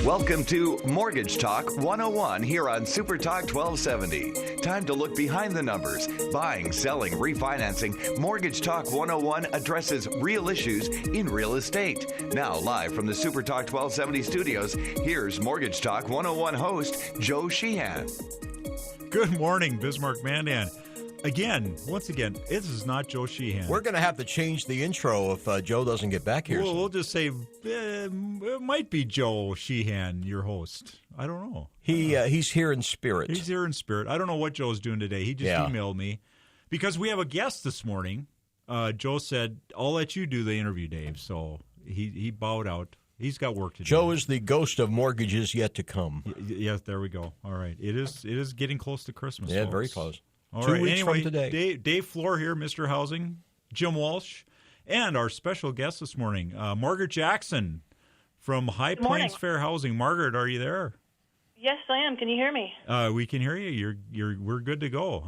Welcome to Mortgage Talk 101 here on Super Talk 1270. Time to look behind the numbers. Buying, selling, refinancing. Mortgage Talk 101 addresses real issues in real estate. Now, live from the Super Talk 1270 studios, here's Mortgage Talk 101 host, Joe Sheehan. Good morning, Bismarck Mandan. Once again, this is not Joe Sheehan. We're going to have to change the intro if Joe doesn't get back here. We'll just say it might be Joe Sheehan, your host. I don't know. He's here in spirit. He's here in spirit. I don't know what Joe's doing today. He just emailed me because we have a guest this morning. Joe said, "I'll let you do the interview, Dave." So he bowed out. He's got work to do. Joe is the ghost of mortgages yet to come. Yes, there we go. All right, it is getting close to Christmas. Yeah, folks. very close. All 2 right. weeks Anyway, from today. Dave Floor here, Mr. Housing, Jim Walsh, and our special guest this morning, Margaret Jackson from High Plains Fair Housing. Margaret, are you there? Yes, I am. Can you hear me? We can hear you. We're good to go.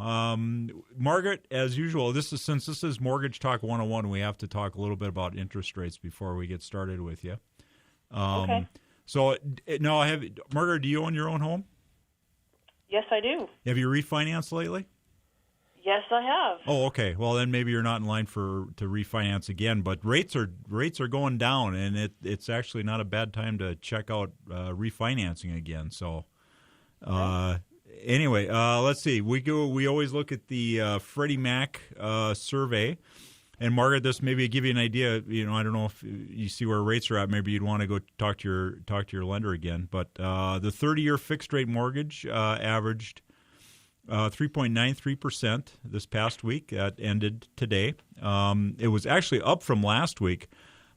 Margaret, as usual, since this is Mortgage Talk 101, we have to talk a little bit about interest rates before we get started with you. Okay. So now, Margaret, do you own your own home? Yes, I do. Have you refinanced lately? Yes, I have. Oh, okay. Well, then maybe you're not in line to refinance again. But rates are going down, and it's actually not a bad time to check out refinancing again. So, anyway, let's see. We always look at the Freddie Mac survey. And Margaret, this maybe give you an idea. You know, I don't know if you see where rates are at. Maybe you'd want to go talk to your lender again. But the 30-year fixed rate mortgage averaged 3.93% this past week. That ended today. It was actually up from last week,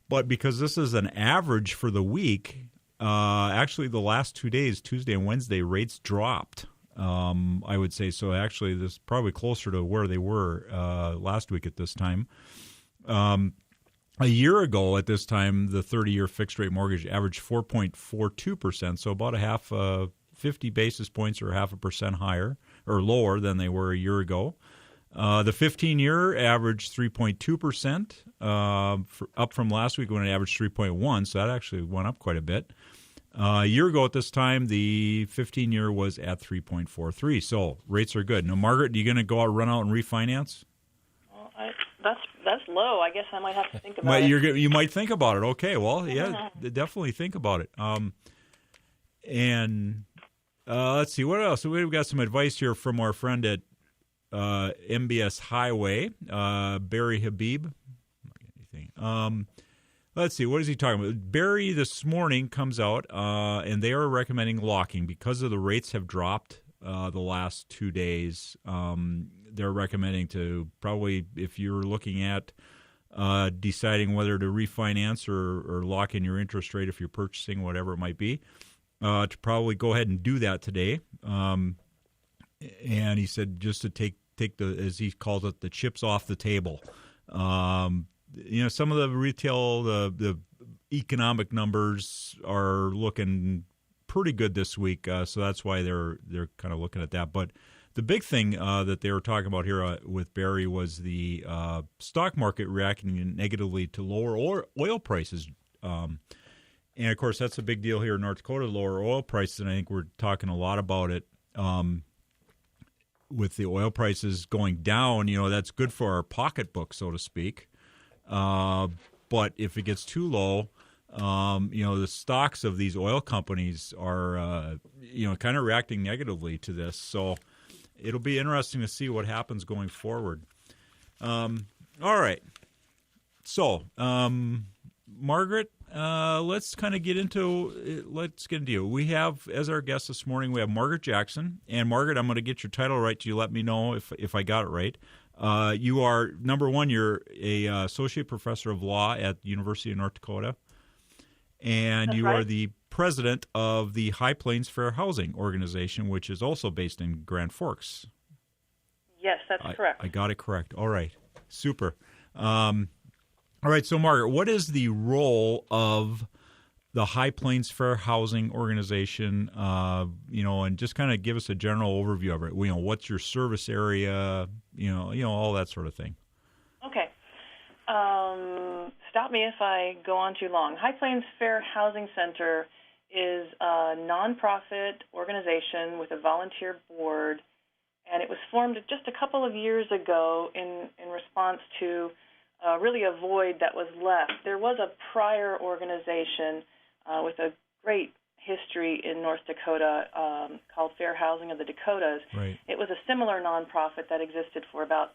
but because this is an average for the week, actually the last 2 days, Tuesday and Wednesday, rates dropped. I would say so. Actually, this is probably closer to where they were last week at this time. A year ago at this time, the 30-year fixed rate mortgage averaged 4.42%, so about 50 basis points or 0.5% higher or lower than they were a year ago. The 15-year averaged 3.2%, up from last week when it averaged 3.1%, so that actually went up quite a bit. A year ago at this time, the 15-year was at 3.43, so rates are good. Now, Margaret, are you going to run out and refinance? Well, that's low. I guess I might have to think about it. You might think about it. Okay, well, yeah, definitely think about it. Let's see, what else? We've got some advice here from our friend at MBS Highway, Barry Habib. Let's see, what is he talking about? Barry this morning comes out, and they are recommending locking because of the rates have dropped the last 2 days. They're recommending to probably, if you're looking at deciding whether to refinance or lock in your interest rate if you're purchasing, whatever it might be, to probably go ahead and do that today. And he said just to take the, as he calls it, the chips off the table. You know, some of the retail, the economic numbers are looking pretty good this week, so that's why they're kind of looking at that. But the big thing that they were talking about here with Barry was the stock market reacting negatively to lower oil prices. And, of course, that's a big deal here in North Dakota, lower oil prices, and I think we're talking a lot about it. With the oil prices going down, you know, that's good for our pocketbook, so to speak. But if it gets too low, you know, the stocks of these oil companies are, you know, kind of reacting negatively to this. So it'll be interesting to see what happens going forward. All right. So, Margaret, let's get into you. We have, as our guest this morning, we have Margaret Jackson. And Margaret, I'm going to get your title right. You let me know if I got it right. You are, number one, you're a associate professor of law at the University of North Dakota, and That's you right. are the president of the High Plains Fair Housing Organization, which is also based in Grand Forks. Yes, that's correct. I got it correct. All right. Super. All right, so Margaret, what is the role of the High Plains Fair Housing Organization, you know, and just kind of give us a general overview of it. You know, what's your service area, you know, all that sort of thing. Okay. stop me if I go on too long. High Plains Fair Housing Center is a nonprofit organization with a volunteer board, and it was formed just a couple of years ago in response to really a void that was left. There was a prior organization with a great history in North Dakota called Fair Housing of the Dakotas. Right. It was a similar nonprofit that existed for about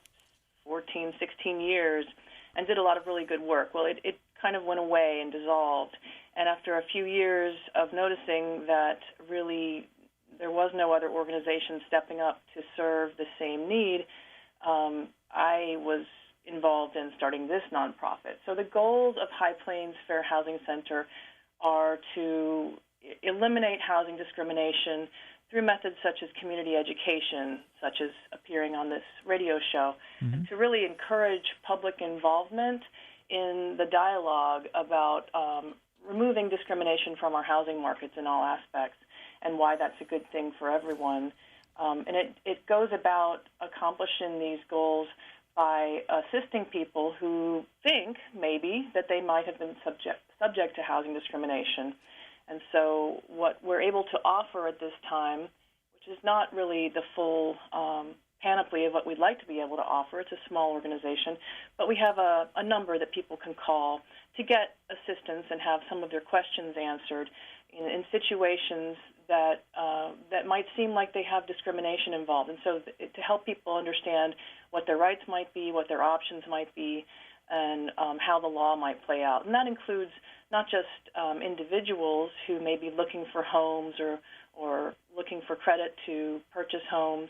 14, 16 years and did a lot of really good work. Well, it kind of went away and dissolved. And after a few years of noticing that really there was no other organization stepping up to serve the same need, I was involved in starting this nonprofit. So the goals of High Plains Fair Housing Center are to eliminate housing discrimination through methods such as community education, such as appearing on this radio show, and to really encourage public involvement in the dialogue about removing discrimination from our housing markets in all aspects and why that's a good thing for everyone. And it goes about accomplishing these goals by assisting people who think maybe that they might have been subject to housing discrimination. And so what we're able to offer at this time, which is not really the full panoply of what we'd like to be able to offer, it's a small organization, but we have a number that people can call to get assistance and have some of their questions answered in situations that might seem like they have discrimination involved. And so to help people understand what their rights might be, what their options might be, and how the law might play out. And that includes not just individuals who may be looking for homes or looking for credit to purchase homes,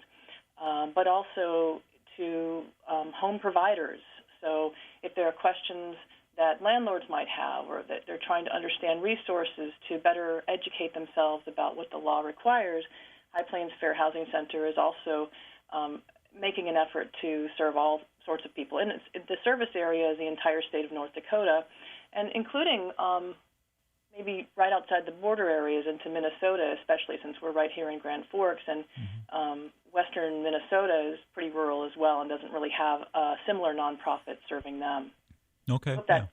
but also to home providers. So if there are questions that landlords might have or that they're trying to understand resources to better educate themselves about what the law requires, High Plains Fair Housing Center is also making an effort to serve all sorts of people. And the service area is the entire state of North Dakota, and including maybe right outside the border areas into Minnesota, especially since we're right here in Grand Forks, and western Minnesota is pretty rural as well and doesn't really have a similar nonprofit serving them. Okay. I hope that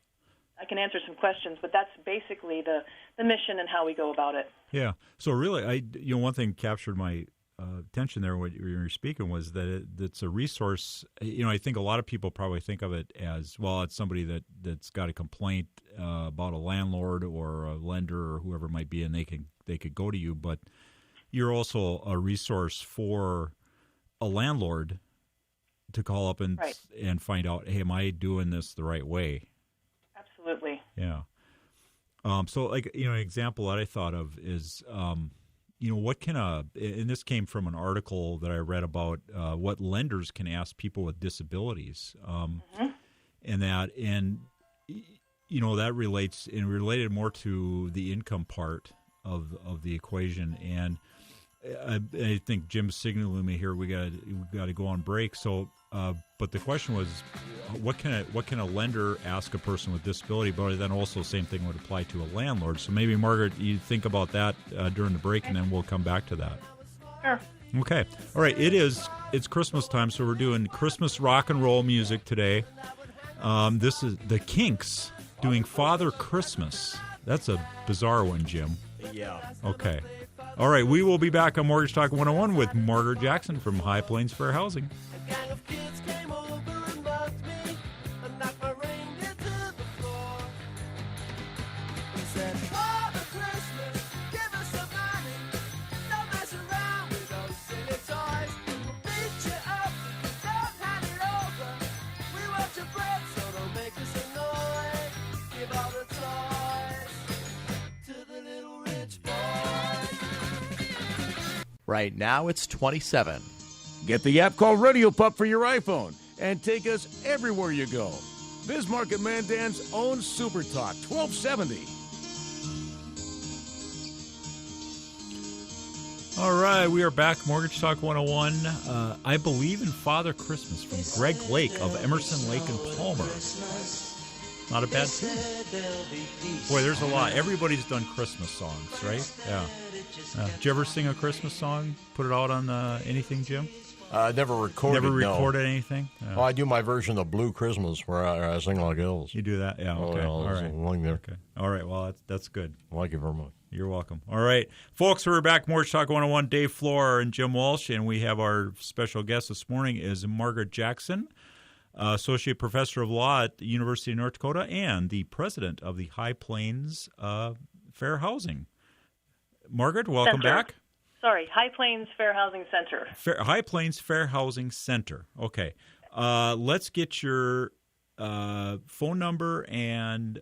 I can answer some questions, but that's basically the mission and how we go about it. Yeah. So really, one thing captured my attention there when you were speaking was that it's a resource. I think a lot of people probably think of it as, well, it's somebody that's got a complaint about a landlord or a lender or whoever it might be, and they could go to you. But you're also a resource for a landlord to call up and find out, hey, am I doing this the right way? Absolutely. Yeah. So, an example that I thought of is, what can and this came from an article that I read about what lenders can ask people with disabilities, and that relates and related more to the income part of the equation. And I think Jim's signaling me here. We got to go on break. So, but the question was, what can a lender ask a person with disability? But then also, same thing would apply to a landlord. So maybe Margaret, you think about that during the break, and then we'll come back to that. Sure. Okay. All right. It's Christmas time, so we're doing Christmas rock and roll music today. This is the Kinks doing Father Christmas. That's a bizarre one, Jim. Yeah. Okay. All right, we will be back on Mortgage Talk 101 with Margaret Jackson from High Plains Fair Housing. A gang of kids came over and mugged me and knocked my reindeer to the floor. He said, Father Christmas, give us some money. Don't mess around with those silly toys. We'll beat you up, don't hand it over. We want your bread, so don't make us annoy. Give all the toys to the little rich boy. Right now, it's 27. Get the app called Radio Pup for your iPhone and take us everywhere you go. Bismarck and Mandan's own Super Talk 1270. All right, we are back. Mortgage Talk 101. I Believe in Father Christmas from Greg Lake of Emerson Lake and Palmer. Not a bad tune. Boy, there's a lot. Everybody's done Christmas songs, right? Yeah. Did you ever sing a Christmas song? Put it out on anything, Jim? Never recorded. Never no. recorded anything? Oh, I do my version of Blue Christmas where I sing like hills. You do that? Yeah, Oh, okay. yeah, All there's right. a line there. Okay. All right, well, that's good. Thank you very much. You're welcome. All right. Folks, we're back. Mortgage Talk 101, Dave Floor and Jim Walsh, and we have our special guest this morning is Margaret Jackson, Associate Professor of Law at the University of North Dakota and the President of the High Plains Fair Housing. Margaret, welcome Center. back. Sorry, High Plains Fair Housing Center. High Plains Fair Housing Center. Okay. Let's get your phone number and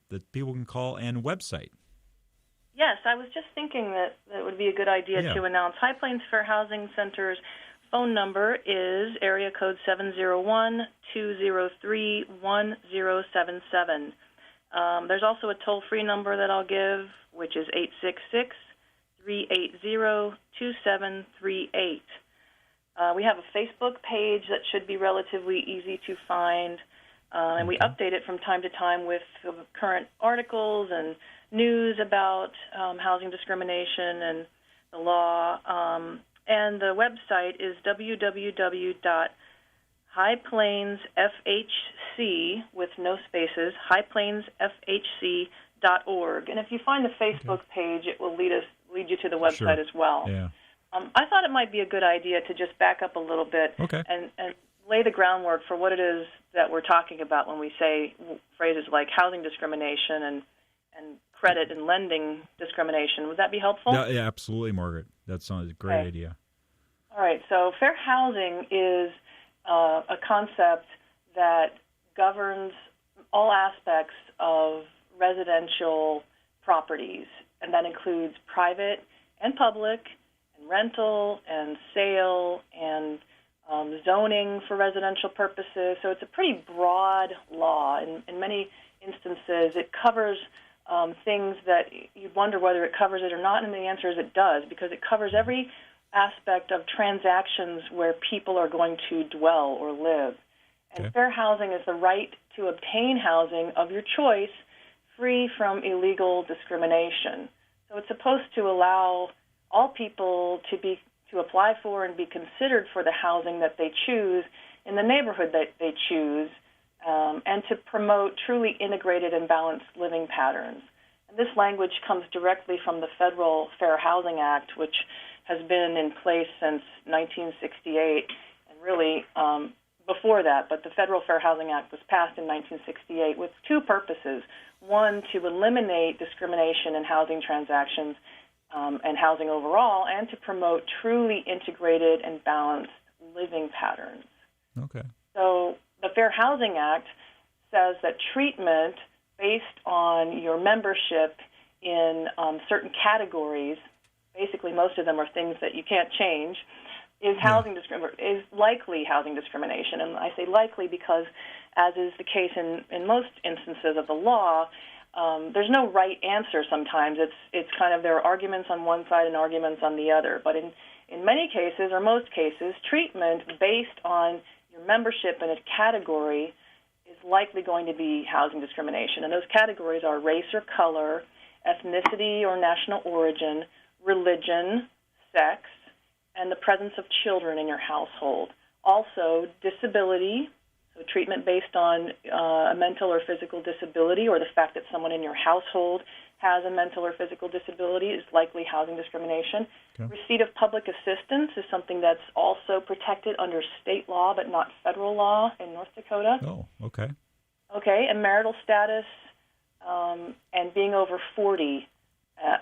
that people can call and website. Yes, I was just thinking that it would be a good idea to announce High Plains Fair Housing Center's phone number is area code 701-203-1077. There's also a toll-free number that I'll give, which is 866-380-2738. We have a Facebook page that should be relatively easy to find, and we update it from time to time with current articles and news about housing discrimination and the law. And the website is www.highplainsfhc, with no spaces, highplainsfhc.org. And if you find the Facebook page, it will lead you to the website as well. Yeah. I thought it might be a good idea to just back up a little bit and lay the groundwork for what it is that we're talking about when we say phrases like housing discrimination and credit and lending discrimination. Would that be helpful? Yeah, absolutely, Margaret. That sounds a great idea. All right. So fair housing is a concept that governs all aspects of residential properties, and that includes private and public, and rental and sale and zoning for residential purposes. So it's a pretty broad law. In many instances, it covers things that you'd wonder whether it covers it or not, and the answer is it does, because it covers every aspect of transactions where people are going to dwell or live. And fair housing is the right to obtain housing of your choice free from illegal discrimination. So it's supposed to allow all people to apply for and be considered for the housing that they choose in the neighborhood that they choose, and to promote truly integrated and balanced living patterns. And this language comes directly from the Federal Fair Housing Act, which has been in place since 1968, and really before that. But the Federal Fair Housing Act was passed in 1968 with two purposes. One, to eliminate discrimination in housing transactions and housing overall, and to promote truly integrated and balanced living patterns. Okay. So the Fair Housing Act says that treatment based on your membership in certain categories, basically most of them are things that you can't change, is likely housing discrimination. And I say likely because, as is the case in most instances of the law, there's no right answer sometimes. It's kind of there are arguments on one side and arguments on the other. But in many cases, or most cases, treatment based on your membership in a category is likely going to be housing discrimination. And those categories are race or color, ethnicity or national origin, religion, sex, and the presence of children in your household. Also, disability, so treatment based on a mental or physical disability, or the fact that someone in your household has a mental or physical disability is likely housing discrimination. Okay. Receipt of public assistance is something that's also protected under state law but not federal law in North Dakota. Oh, okay. Okay, and marital status and being over 40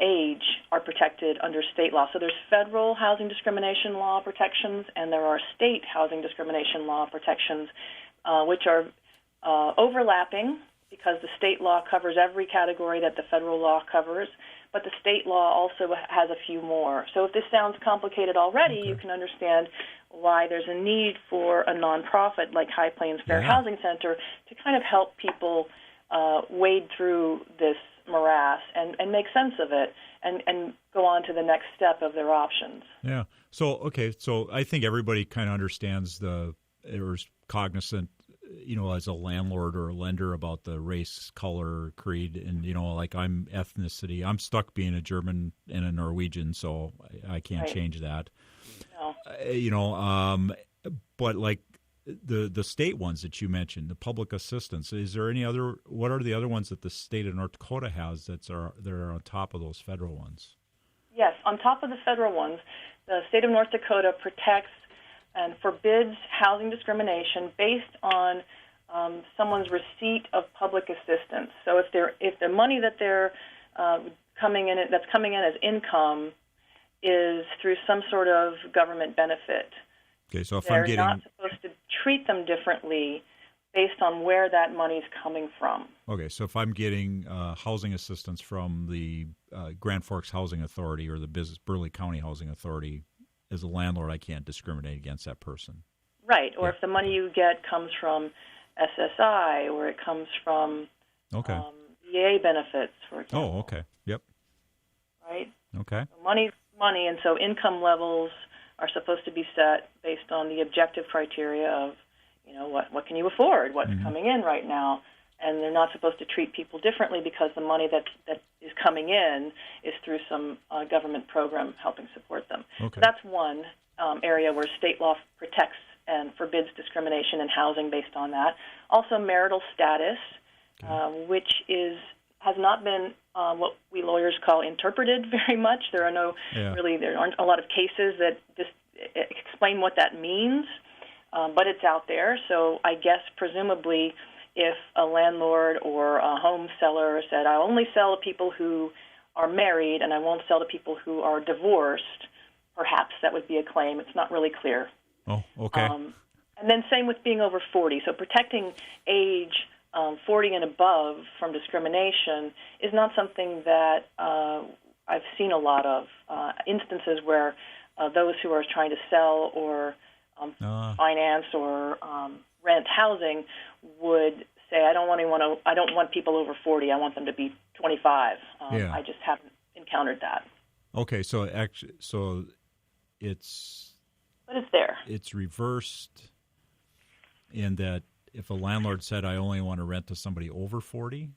age are protected under state law. So there's federal housing discrimination law protections, and there are state housing discrimination law protections, which are overlapping because the state law covers every category that the federal law covers, but the state law also has a few more. So if this sounds complicated already, you can understand why there's a need for a nonprofit like High Plains Fair Housing Center to kind of help people wade through this morass and make sense of it and go on to the next step of their options. Yeah. So I think everybody kind of understands or is cognizant, as a landlord or a lender about the race, color, creed, and, like I'm ethnicity. I'm stuck being a German and a Norwegian, so I can't change that. but like the state ones that you mentioned, the public assistance. Is there any other? What are the other ones that the state of North Dakota has that are on top of those federal ones? Yes, on top of the federal ones, the state of North Dakota protects and forbids housing discrimination based on someone's receipt of public assistance. So if the money that they're coming in as income is through some sort of government benefit. Okay, so if they're I'm getting not supposed to treat them differently based on where that money's coming from. Okay, so if I'm getting housing assistance from the Grand Forks Housing Authority or the Burley County Housing Authority, as a landlord, I can't discriminate against that person. Right, or if the money you get comes from SSI or it comes from VA benefits, for example. Oh, okay. Yep. Right? Okay. So money's money, and so income levels are supposed to be set based on the objective criteria of, what can you afford, what's coming in right now, and they're not supposed to treat people differently because the money that is coming in is through some government program helping support them. Okay. So that's one area where state law protects and forbids discrimination in housing based on that. Also, marital status, which has not been what we lawyers call interpreted very much. There aren't a lot of cases that just explain what that means, but it's out there. So I guess presumably if a landlord or a home seller said, I only sell to people who are married and I won't sell to people who are divorced, perhaps that would be a claim. It's not really clear. Oh, okay. And then same with being over 40. So protecting age 40 and above from discrimination is not something that I've seen a lot of instances where those who are trying to sell or finance or rent housing would say, I don't want people over 40. I want them to be 25. I just haven't encountered that. Okay, so it's there. It's reversed in that if a landlord said, I only want to rent to somebody over 40?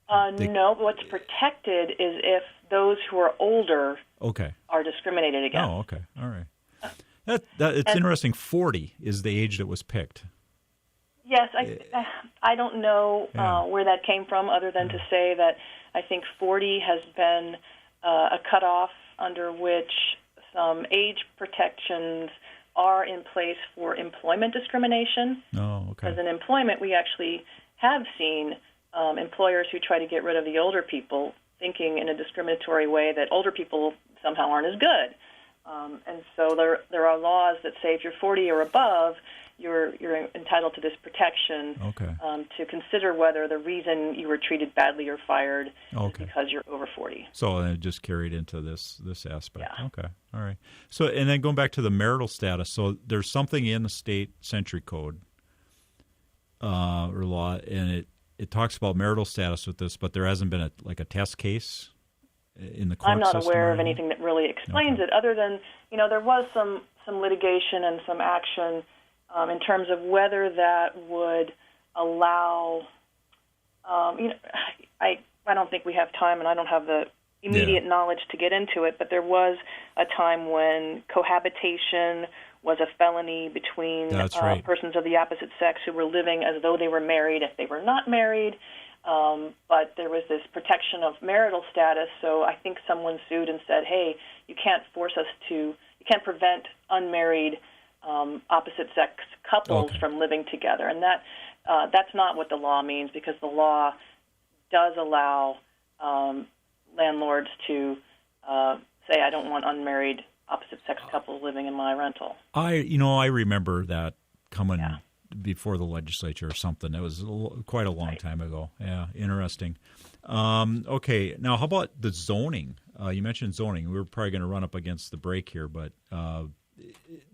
No, what's protected is if those who are older are discriminated against. Oh, okay. All right. It's interesting. 40 is the age that was picked. Yes, I don't know where that came from other than to say that I think 40 has been a cutoff under which some age protections are in place for employment discrimination. Oh, okay. Because in employment, we actually have seen employers who try to get rid of the older people thinking in a discriminatory way that older people somehow aren't as good. And so there are laws that say if you're 40 or above, you're entitled to this protection to consider whether the reason you were treated badly or fired is because you're over 40. So it just carried into this aspect. Yeah. Okay. All right. So, and then going back to the marital status, so there's something in the state century code or law, and it talks about marital status with this, but there hasn't been a test case in the court I'm not system aware of anything that really explains it, other than, there was some litigation and some action in terms of whether that would allow, I don't think we have time, and I don't have the immediate knowledge to get into it, but there was a time when cohabitation was a felony between persons of the opposite sex who were living as though they were married if they were not married. But there was this protection of marital status, so I think someone sued and said, hey, you can't prevent unmarried opposite-sex couples from living together. And that's not what the law means, because the law does allow landlords to say, I don't want unmarried opposite-sex couples living in my rental. I remember that coming before the legislature or something. It was quite a long time ago. Yeah, interesting. Okay, now how about the zoning? You mentioned zoning. We're probably going to run up against the break here, but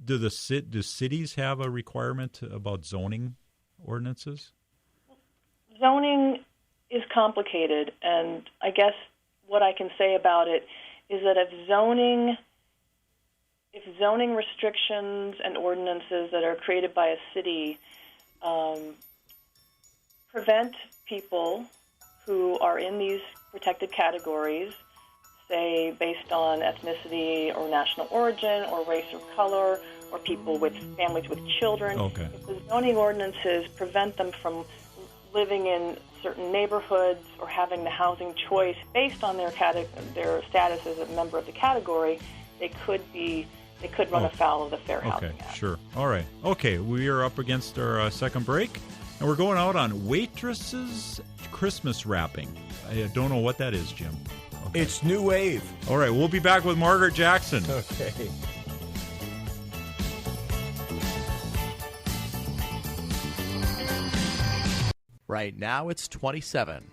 do cities have a requirement about zoning ordinances? Zoning is complicated, and I guess what I can say about it is that if zoning restrictions and ordinances that are created by a city prevent people who are in these protected categories, say, based on ethnicity or national origin or race or color or people with families with children. Okay. If the zoning ordinances prevent them from living in certain neighborhoods or having the housing choice based on their status as a member of the category, they could run afoul of the Fair Housing Okay, Act. sure. All right. Okay, we are up against our second break, and we're going out on Waitress's Christmas wrapping. I don't know what that is, Jim. Okay. It's new wave. All right, we'll be back with Margaret Jackson. Okay. Right now it's 27.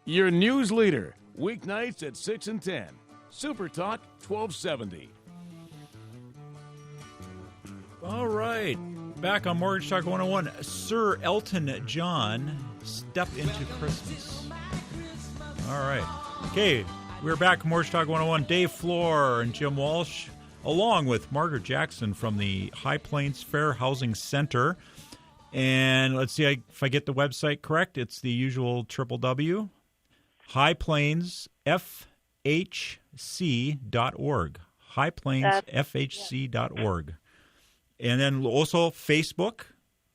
Your news leader, weeknights at 6 and 10. Super Talk 1270. All right, back on Mortgage Talk 101. Sir Elton John, Step Into Christmas. All right. Okay, we're back on Mortgage Talk 101. Dave Floor and Jim Walsh, along with Margaret Jackson from the High Plains Fair Housing Center. And let's see if I get the website correct. It's the usual www. highplainsfhc.org. highplainsfhc.org. And then also Facebook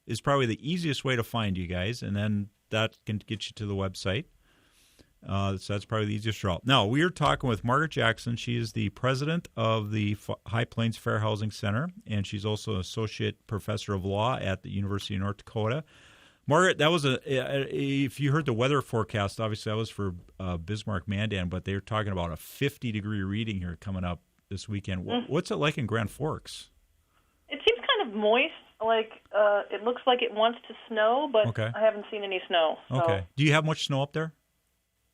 is probably the easiest way to find you guys, and then that can get you to the website. So that's probably the easiest route. Now, we are talking with Margaret Jackson. She is the president of the High Plains Fair Housing Center, and she's also an associate professor of law at the University of North Dakota. Margaret, that was if you heard the weather forecast, obviously that was for Bismarck Mandan, but they're talking about a 50-degree reading here coming up this weekend. What's it like in Grand Forks? It seems kind of moist. Like it looks like it wants to snow, but Okay. I haven't seen any snow. So. Okay. Do you have much snow up there?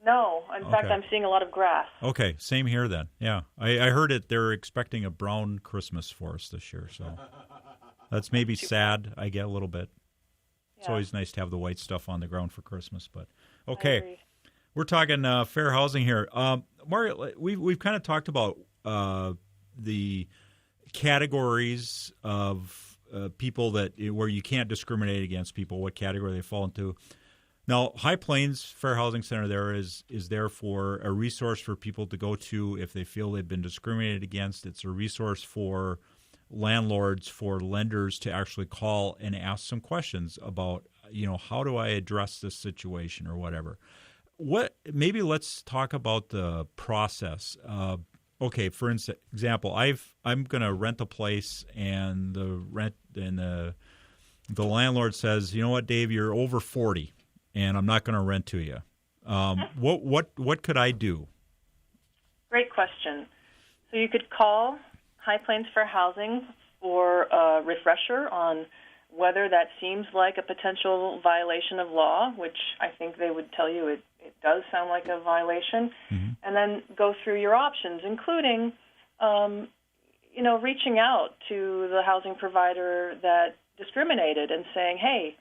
No. In fact, I'm seeing a lot of grass. Okay, same here then. Yeah, I heard it. They're expecting a brown Christmas for us this year, so that's maybe sad. I get a little bit. It's always nice to have the white stuff on the ground for Christmas, but okay. We're talking fair housing here. Margaret, we've kind of talked about the categories of people where you can't discriminate against people, what category they fall into. Now, High Plains Fair Housing Center there is there for a resource for people to go to if they feel they've been discriminated against. It's a resource for landlords, for lenders to actually call and ask some questions about, how do I address this situation or whatever. Maybe let's talk about the process. Okay, for example, I'm going to rent a place, and the landlord says, "You know what, Dave, you're over 40. And I'm not going to rent to you." What could I do? Great question. So you could call High Plains Fair Housing for a refresher on whether that seems like a potential violation of law, which I think they would tell you it does sound like a violation, and then go through your options, including, reaching out to the housing provider that discriminated and saying, "Hey,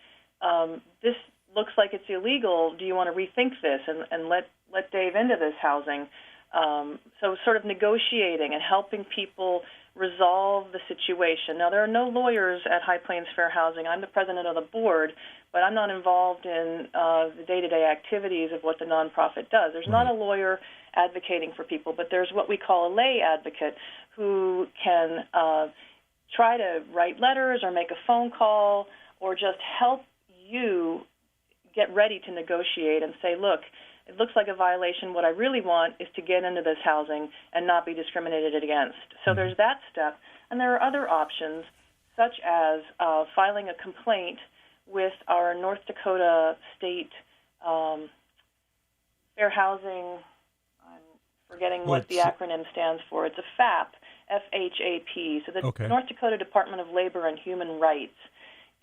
this looks like it's illegal. Do you want to rethink this and let Dave into this housing?" So sort of negotiating and helping people resolve the situation. Now, there are no lawyers at High Plains Fair Housing. I'm the president of the board, but I'm not involved in the day-to-day activities of what the nonprofit does. There's not a lawyer advocating for people, but there's what we call a lay advocate who can try to write letters or make a phone call or just help you get ready to negotiate and say, "Look, it looks like a violation. What I really want is to get into this housing and not be discriminated against." So there's that step. And there are other options, such as filing a complaint with our North Dakota State Fair Housing, I'm forgetting what the acronym stands for. It's a FAP, F-H-A-P. So the North Dakota Department of Labor and Human Rights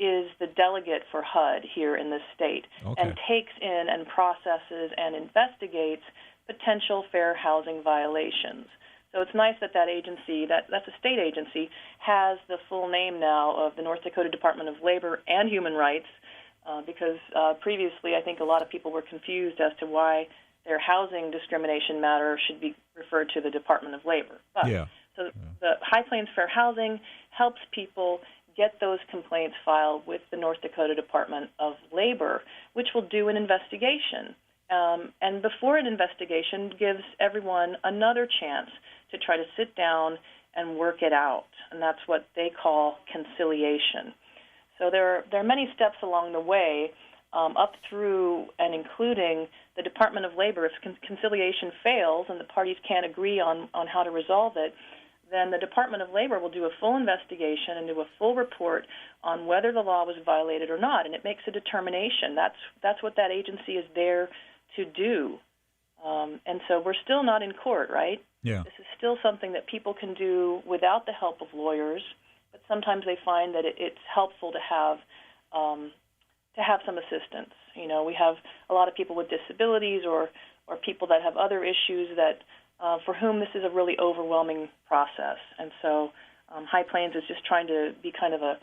is the delegate for HUD here in this state and takes in and processes and investigates potential fair housing violations. So it's nice that agency, that's a state agency, has the full name now of the North Dakota Department of Labor and Human Rights because previously I think a lot of people were confused as to why their housing discrimination matter should be referred to the Department of Labor. So the High Plains Fair Housing helps people get those complaints filed with the North Dakota Department of Labor, which will do an investigation And before an investigation gives everyone another chance to try to sit down and work it out, and that's what they call conciliation. So there are many steps along the way, up through and including the Department of Labor. If conciliation fails and the parties can't agree on how to resolve it, then the Department of Labor will do a full investigation and do a full report on whether the law was violated or not, and it makes a determination. That's what that agency is there to do. And so we're still not in court, right? Yeah. This is still something that people can do without the help of lawyers, but sometimes they find that it's helpful to have some assistance. You know, we have a lot of people with disabilities or people that have other issues that for whom this is a really overwhelming process. And so High Plains is just trying to be kind of a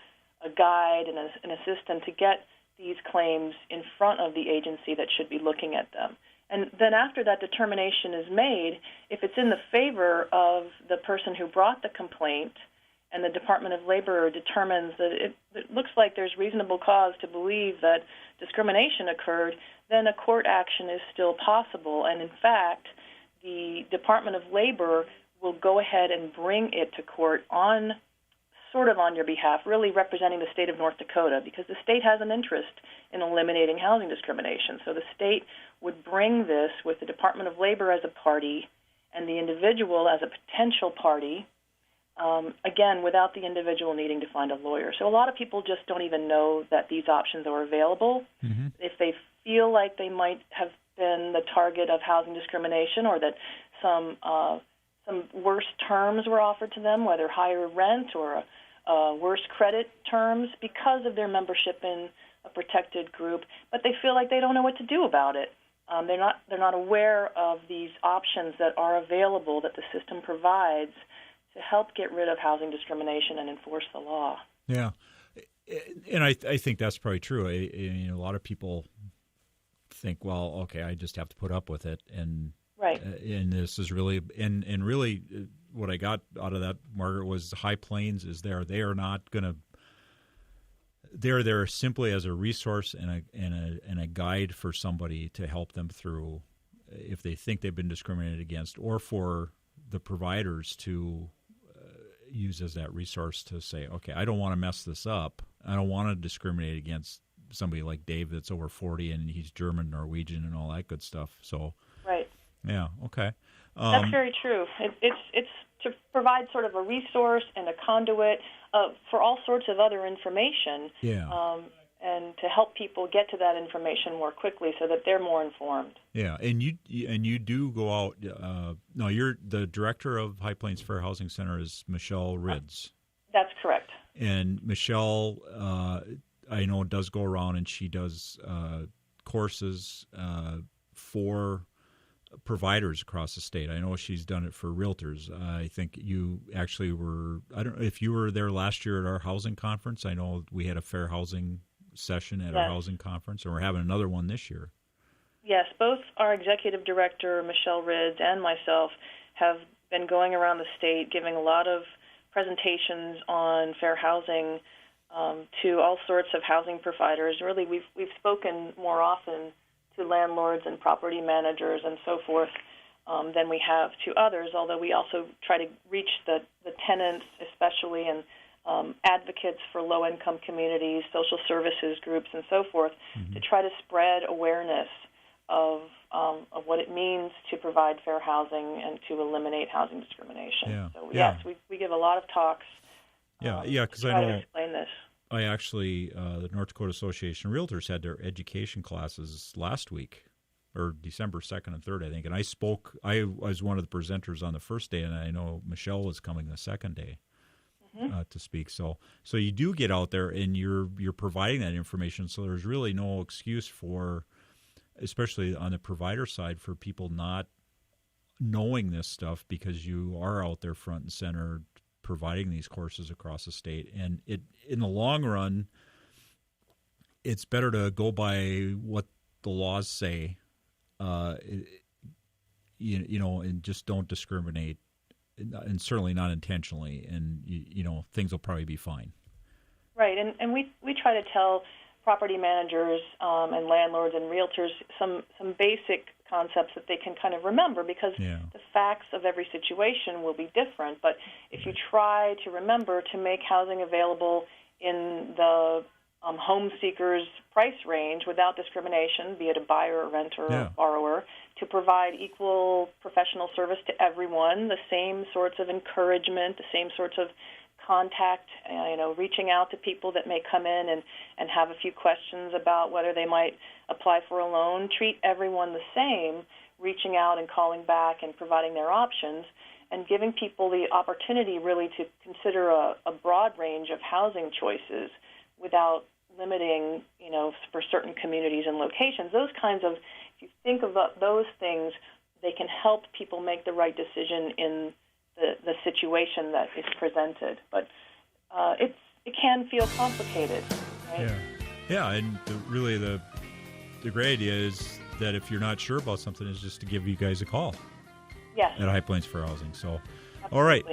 guide and an assistant to get these claims in front of the agency that should be looking at them. And then after that determination is made, if it's in the favor of the person who brought the complaint and the Department of Labor determines that it looks like there's reasonable cause to believe that discrimination occurred, then a court action is still possible. And in fact, the Department of Labor will go ahead and bring it to court on your behalf, really representing the state of North Dakota, because the state has an interest in eliminating housing discrimination. So the state would bring this with the Department of Labor as a party and the individual as a potential party, again, without the individual needing to find a lawyer. So a lot of people just don't even know that these options are available. Mm-hmm. If they feel like they might have been the target of housing discrimination or that some worse terms were offered to them, whether higher rent or worse credit terms because of their membership in a protected group, but they feel like they don't know what to do about it. They're not aware of these options that are available that the system provides to help get rid of housing discrimination and enforce the law. Yeah, and I think that's probably true. A lot of people think, well, okay, I just have to put up with it, and right. And this is really and really what I got out of that, Margaret, was High Plains is there. They are not going to. They're there simply as a resource and a guide for somebody to help them through if they think they've been discriminated against, or for the providers to use as that resource to say, okay, I don't want to mess this up. I don't want to discriminate against somebody like Dave that's over 40 and he's German, Norwegian, and all that good stuff. So, right. Yeah. Okay. That's very true. It's to provide sort of a resource and a conduit for all sorts of other information. Yeah. And to help people get to that information more quickly so that they're more informed. Yeah, and you do go out. No, you're the director of High Plains Fair Housing Center is Michelle Rids. That's correct. And Michelle, I know, does go around and she does courses for providers across the state. I know she's done it for realtors. I think you actually were. I don't know if you were there last year at our housing conference. I know we had a fair housing session at our housing conference, and we're having another one this year. Yes, both our executive director, Michelle Rids, and myself have been going around the state giving a lot of presentations on fair housing to all sorts of housing providers. Really, we've spoken more often to landlords and property managers and so forth than we have to others, although we also try to reach the tenants especially, and advocates for low-income communities, social services groups, and so forth, to try to spread awareness of what it means to provide fair housing and to eliminate housing discrimination. Yeah. So yes, we give a lot of talks. Because I know. To explain this. I actually, the North Dakota Association of Realtors had their education classes last week, or December 2nd and 3rd, I think. And I spoke. I was one of the presenters on the first day, and I know Michelle was coming the second day. To speak, so you do get out there and you're providing that information. So there's really no excuse for, especially on the provider side, for people not knowing this stuff, because you are out there front and center providing these courses across the state. And it, in the long run, it's better to go by what the laws say, you know, and just don't discriminate. And certainly not intentionally, and you know, things will probably be fine. Right, and we try to tell property managers and landlords and realtors some basic concepts that they can kind of remember, because the facts of every situation will be different. But if you try to remember to make housing available in the home seeker's price range without discrimination, be it a buyer, a renter, or a borrower, to provide equal professional service to everyone, the same sorts of encouragement, the same sorts of contact, reaching out to people that may come in and have a few questions about whether they might apply for a loan, treat everyone the same, reaching out and calling back and providing their options, and giving people the opportunity really to consider a broad range of housing choices without limiting, for certain communities and locations. Those kinds of, if you think of those things, they can help people make the right decision in the situation that is presented. But it can feel complicated, right? Yeah, and really the great idea is that if you're not sure about something, is just to give you guys a call. Yes. At High Plains Fair Housing. So, Absolutely. All right,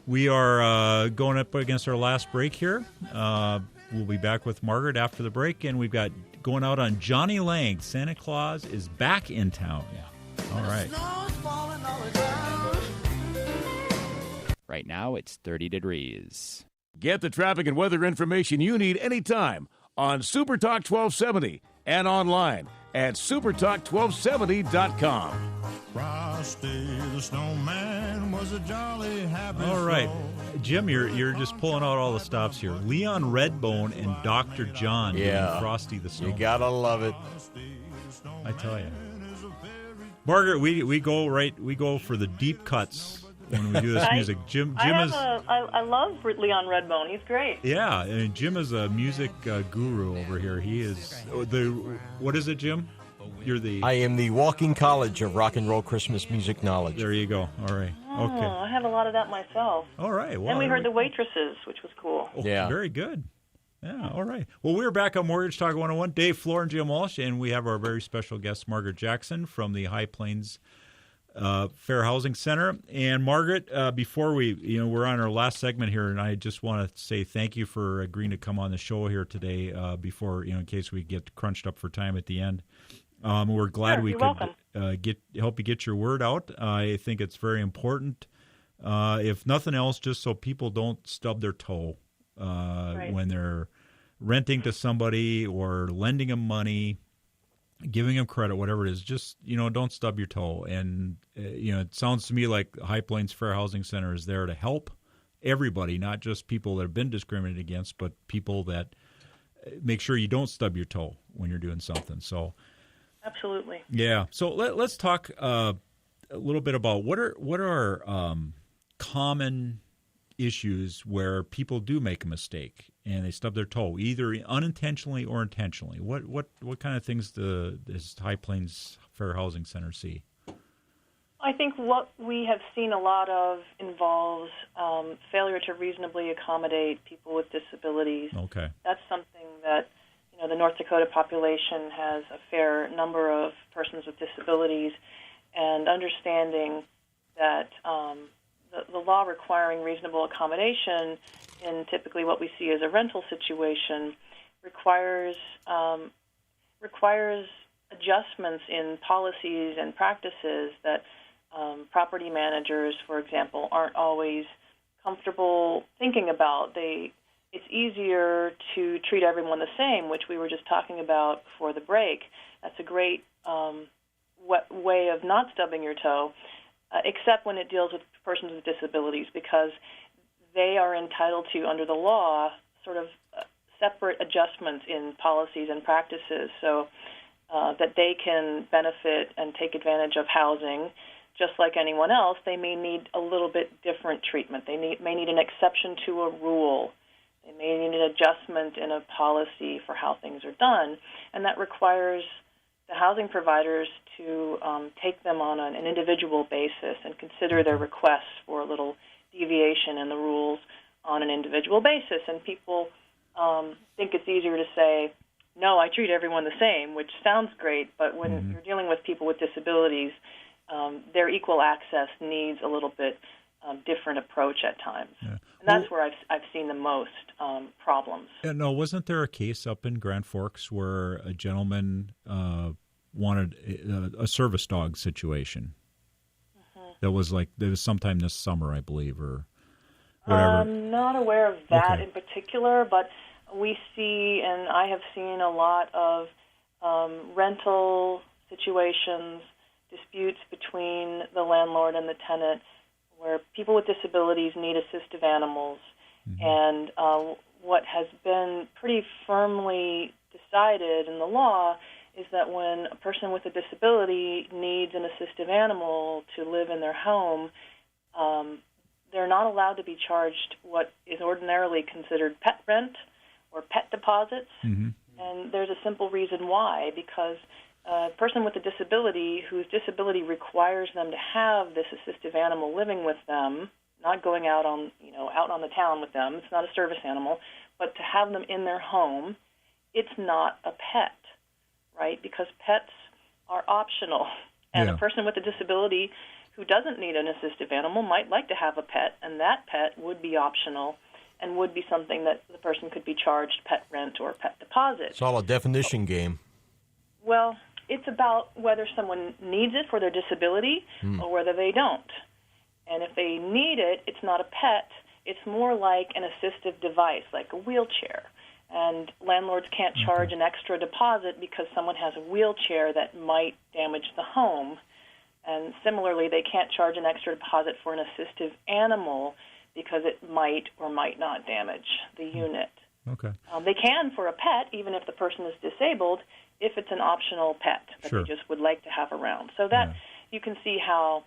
we are going up against our last break here. We'll be back with Margaret after the break, and we've got going out on Johnny Lang. Santa Claus is back in town. All right. Right now, it's 30 degrees. Get the traffic and weather information you need anytime on Super Talk 1270 and online at supertalk1270.com. Frosty the Snowman was a jolly happy All right. soul. Jim, you're just pulling out all the stops here. Leon Redbone and Dr. John doing Frosty the Snowman. You gotta love it. I tell you. Margaret, we go for the deep cuts when we do this music. Jim is I love Leon Redbone. He's great. Yeah, I mean, Jim is a music guru over here. He is what is it, Jim? I am the walking college of rock and roll Christmas music knowledge. There you go. All right. Oh, Okay. I have a lot of that myself. All right. Well, and we heard The Waitresses, which was cool. Oh, yeah. Very good. Yeah, all right. Well, we're back on Mortgage Talk 101. Dave Floor and Jim Walsh, and we have our very special guest, Margaret Jackson from the High Plains Fair Housing Center. And Margaret, before we're on our last segment here, and I just want to say thank you for agreeing to come on the show here today before, in case we get crunched up for time at the end. We're glad we could help you get your word out. I think it's very important, if nothing else, just so people don't stub their toe when they're renting to somebody or lending them money, giving them credit, whatever it is. Just don't stub your toe. And it sounds to me like High Plains Fair Housing Center is there to help everybody, not just people that have been discriminated against, but people that make sure you don't stub your toe when you're doing something. So. Absolutely. Yeah. So let's talk a little bit about what are common issues where people do make a mistake and they stub their toe, either unintentionally or intentionally. What kind of things does High Plains Fair Housing Center see? I think what we have seen a lot of involves failure to reasonably accommodate people with disabilities. Okay. That's something that the North Dakota population has a fair number of persons with disabilities, and understanding that the law requiring reasonable accommodation in typically what we see as a rental situation requires adjustments in policies and practices that property managers, for example, aren't always comfortable thinking about. It's easier to treat everyone the same, which we were just talking about before the break. That's a great way of not stubbing your toe, except when it deals with persons with disabilities, because they are entitled to, under the law, sort of separate adjustments in policies and practices so that they can benefit and take advantage of housing. Just like anyone else, they may need a little bit different treatment. They may need an exception to a rule. They may need an adjustment in a policy for how things are done, and that requires the housing providers to take them on an individual basis and consider their requests for a little deviation in the rules on an individual basis. And people think it's easier to say, no, I treat everyone the same, which sounds great, but when you're dealing with people with disabilities, their equal access needs a little bit different approach at times. Yeah. And that's where I've seen the most problems. Yeah, no, wasn't there a case up in Grand Forks where a gentleman wanted a service dog situation? That was sometime this summer, I believe, or whatever. I'm not aware of that Okay. in particular, but we see, and I have seen a lot of rental situations, disputes between the landlord and the tenant, where people with disabilities need assistive animals. And what has been pretty firmly decided in the law is that when a person with a disability needs an assistive animal to live in their home, they're not allowed to be charged what is ordinarily considered pet rent or pet deposits. And there's a simple reason why, because a person with a disability whose disability requires them to have this assistive animal living with them, not going out on the town with them, it's not a service animal, but to have them in their home, it's not a pet, right? Because pets are optional. And a person with a disability who doesn't need an assistive animal might like to have a pet, and that pet would be optional and would be something that the person could be charged pet rent or pet deposit. It's all a definition game. Well, it's about whether someone needs it for their disability or whether they don't. And if they need it, it's not a pet. It's more like an assistive device, like a wheelchair. And landlords can't charge an extra deposit because someone has a wheelchair that might damage the home. And similarly, they can't charge an extra deposit for an assistive animal because it might or might not damage the unit. Okay. They can for a pet, even if the person is disabled, if it's an optional pet that Sure. they just would like to have around. So that you can see how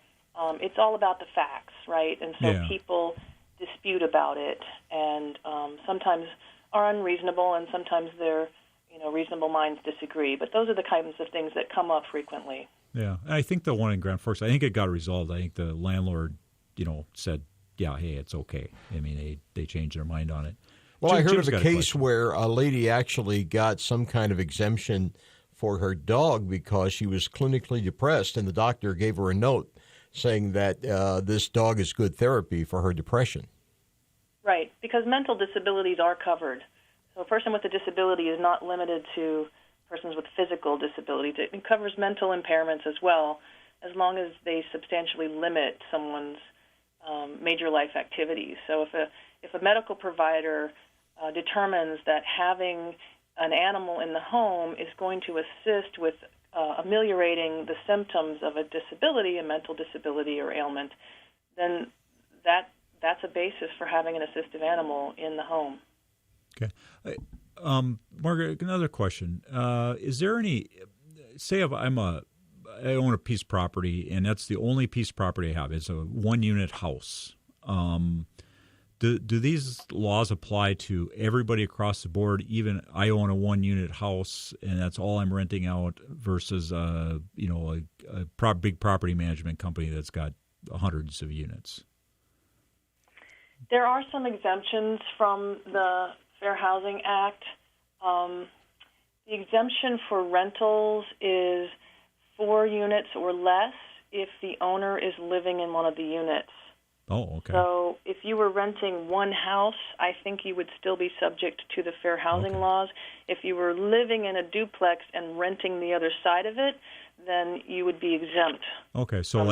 it's all about the facts, right? And so people dispute about it, and sometimes are unreasonable, and sometimes their reasonable minds disagree. But those are the kinds of things that come up frequently. Yeah, I think the one in Grand Forks, I think it got resolved. I think the landlord, said, yeah, hey, it's okay. I mean, they changed their mind on it. Well, I heard Jim's of a got case question. where a lady actually got some kind of exemption for her dog because she was clinically depressed, and the doctor gave her a note saying that this dog is good therapy for her depression. Right, because mental disabilities are covered. So a person with a disability is not limited to persons with physical disabilities. It covers mental impairments as well, as long as they substantially limit someone's major life activities. So if a medical provider determines that having an animal in the home is going to assist with ameliorating the symptoms of a disability, a mental disability or ailment, then that's a basis for having an assistive animal in the home. Okay. Margaret, another question. Is there any, say if I own a piece of property, and that's the only piece of property I have. It's a one-unit house. Do these laws apply to everybody across the board? Even I own a one-unit house, and that's all I'm renting out, versus a big property management company that's got hundreds of units. There are some exemptions from the Fair Housing Act. The exemption for rentals is 4 units or less if the owner is living in one of the units. Oh, okay. So if you were renting one house, I think you would still be subject to the fair housing laws. If you were living in a duplex and renting the other side of it, then you would be exempt. Okay, so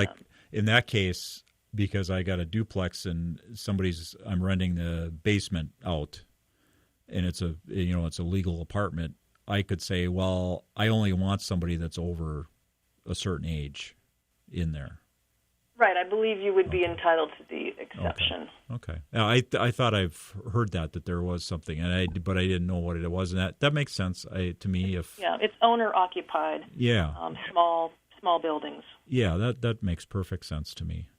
in that case, because I got a duplex and I'm renting the basement out, and it's a legal apartment, I could say, well, I only want somebody that's over a certain age in there. Right, I believe you would be entitled to the exception. Okay. Now, I thought I've heard that there was something, but I didn't know what it was, and that makes sense to me. It's owner occupied. Yeah. Small buildings. Yeah, that makes perfect sense to me.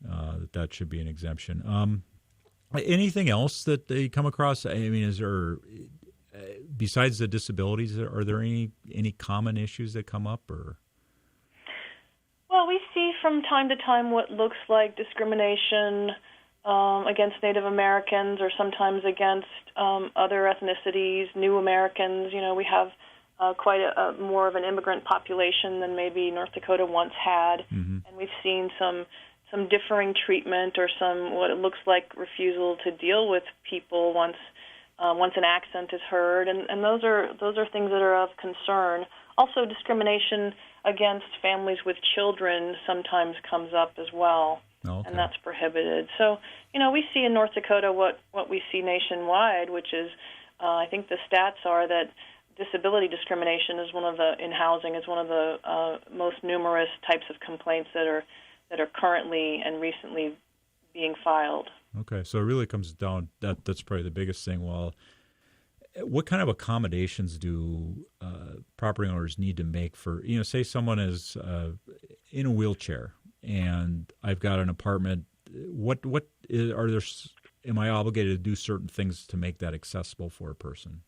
That should be an exemption. Anything else that they come across? I mean, is there, besides the disabilities, are there any common issues that come up, or? Well, we see from time to time what looks like discrimination against Native Americans, or sometimes against other ethnicities, new Americans. We have quite a more of an immigrant population than maybe North Dakota once had, and we've seen some some differing treatment or some what it looks like refusal to deal with people once an accent is heard, and those are things that are of concern. Also, discrimination against families with children sometimes comes up as well, and that's prohibited. So, we see in North Dakota what we see nationwide, which is, I think the stats are that disability discrimination is in housing is one of the most numerous types of complaints that are currently and recently being filed. Okay, so it really comes down that's probably the biggest thing. Well, what kind of accommodations do property owners need to make for, say someone is in a wheelchair and I've got an apartment, am I obligated to do certain things to make that accessible for a person?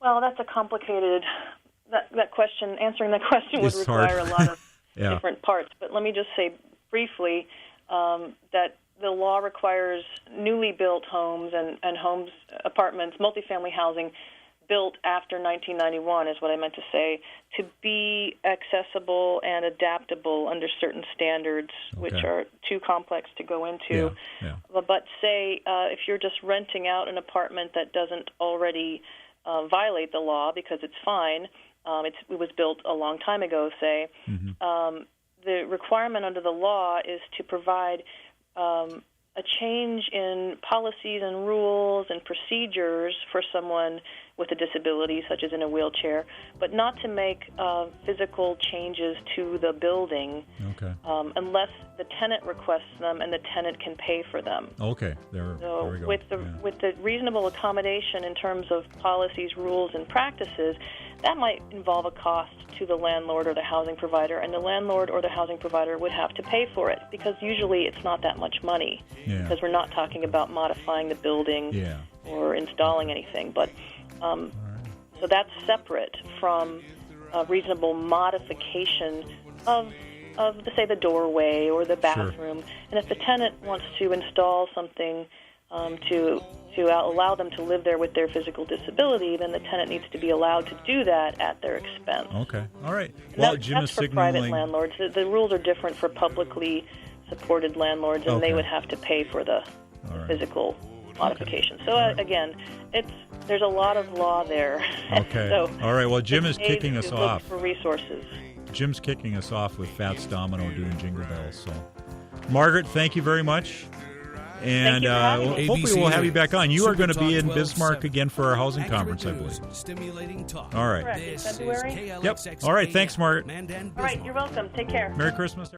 Well, that's a complicated that question. Answering that question would require a lot of different parts. But let me just say briefly that the law requires newly built homes and homes, apartments, multifamily housing built after 1991 is what I meant to say, to be accessible and adaptable under certain standards, which are too complex to go into. But say if you're just renting out an apartment that doesn't already violate the law because it's fine, it was built a long time ago, say, the requirement under the law is to provide a change in policies and rules and procedures for someone with a disability, such as in a wheelchair, but not to make physical changes to the building unless the tenant requests them and the tenant can pay for them. Okay, there we go. With the reasonable accommodation in terms of policies, rules, and practices, that might involve a cost to the landlord or the housing provider, and the landlord or the housing provider would have to pay for it because usually it's not that much money because we're not talking about modifying the building or installing anything. But so that's separate from a reasonable modification of say, the doorway or the bathroom. And if the tenant wants to install something to allow them to live there with their physical disability, then the tenant needs to be allowed to do that at their expense. Okay, all right. Well, that's for private landlords. The rules are different for publicly supported landlords, and they would have to pay for the physical modification. So again, there's a lot of law there. Okay. So all right. Well, Jim is kicking us off. For resources. Jim's kicking us off with Fats Domino doing Jingle Bells. So, Margaret, thank you very much. And hopefully we'll have you back on. You are going to be in Bismarck again for our housing conference, I believe. All right. Correct. In February? Yep. All right. Thanks, Margaret. All right. You're welcome. Take care. Merry Christmas.